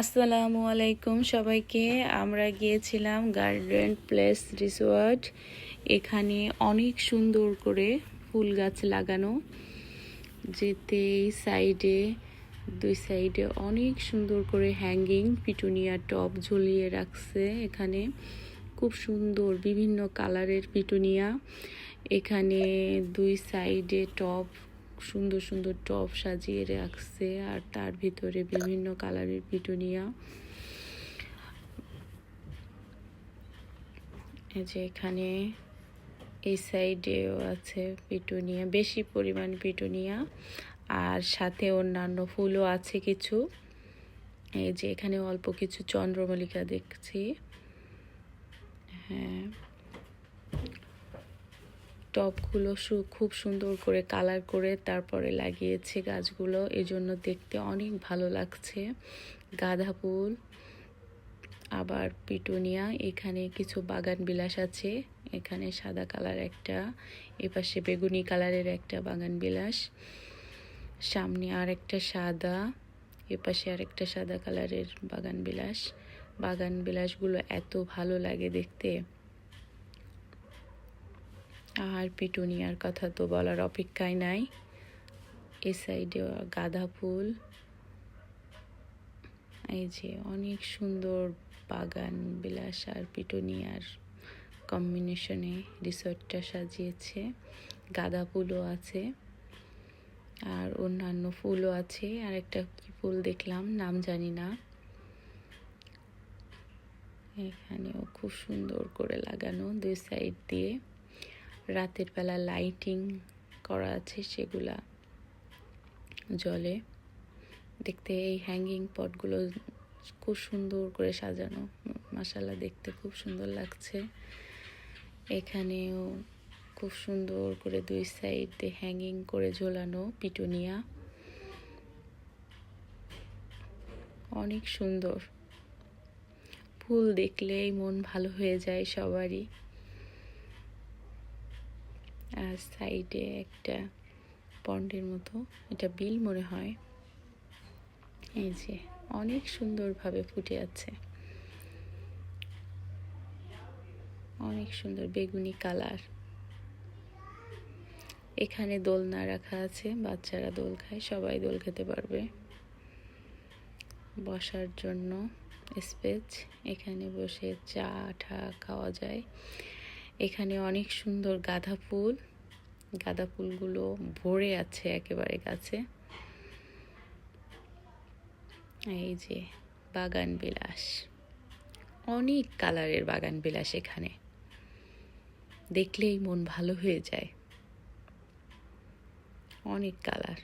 আসসালামু আলাইকুম সবাইকে। আমরা গিয়েছিলাম গার্ডেন প্লেস রিসোর্ট। এখানে অনেক সুন্দর করে ফুল গাছ লাগানো, যেতে দুই সাইডে অনেক সুন্দর করে হ্যাঙ্গিং পিটুনিয়া টব ঝুলিয়ে রাখছে। এখানে খুব সুন্দর বিভিন্ন কালারের পিটুনিয়া। এখানে দুই সাইডে টব, সুন্দর সুন্দর টব সাজিয়ে রাখছে, আর তার ভিতরে বিভিন্ন কালারের পিটুনিয়া। এই যে এখানে এই সাইডেও আছে পিটুনিয়া, বেশি পরিমাণ পিটুনিয়া, আর সাথে অন্যান্য ফুলও আছে কিছু। এই যে এখানে অল্প কিছু চন্দ্রমল্লিকা দেখছি। হ্যাঁ, টবগুলো খুব সুন্দর করে কালার করে তারপরে লাগিয়েছে গাছগুলো, এজন্য দেখতে অনেক ভালো লাগছে। গাঁদা ফুল, আবার পিটুনিয়া। এখানে কিছু বাগান বিলাস আছে। এখানে সাদা কালার একটা, এপাশে বেগুনি কালারের একটা বাগান বিলাস, সামনে আর একটা সাদা, এপাশে আর একটা সাদা কালারের বাগান বিলাস। বাগান বিলাসগুলো এত ভালো লাগে দেখতে। আর পিটুনিয়ার কথা তো বলার অপেক্ষাই নাই। এই সাইডে গাঁদা ফুল। এই যে অনেক সুন্দর বাগান বিলাস আর পিটুনিয়ার কম্বিনেশনে রিসোর্টটা সাজিয়েছে। গাঁদা ফুলও আছে আর অন্যান্য ফুলও আছে। আর একটা কি ফুল দেখলাম, নাম জানি না। এখানেও খুব সুন্দর করে লাগানো দুই সাইড দিয়ে। রাতের বেলা লাইটিং করা আছে, সেগুলা জলে দেখতে। এই হ্যাঙ্গিং পটগুলো খুব সুন্দর করে সাজানো, মাশাআল্লাহ দেখতে খুব সুন্দর লাগছে। এখানেও খুব সুন্দর করে দুই সাইড দিয়ে হ্যাঙ্গিং করে ঝোলানো পিটুনিয়া, অনেক সুন্দর। ফুল দেখলেই মন ভালো হয়ে যায় সবারই। আর সাইডে একটা পন্ডের মতো, এটা বিল মনে হয়। এই যে অনেক সুন্দরভাবে ফুটে আছে, অনেক সুন্দর বেগুনি কালার। এখানে দোলনা রাখা আছে, বাচ্চারা দোল খায়, সবাই দোল খেতে পারবে। বসার জন্য স্পেস, এখানে বসে চা ঠা খাওয়া যায়। এখানে অনেক সুন্দর গাঁদা ফুল, গাঁদা ফুলগুলো ভরে আছে একেবারে গাছে। এই যে বাগান বিলাস, অনেক কালারের বাগান বিলাস। এখানে দেখলেই মন ভালো হয়ে যায়, অনেক কালার।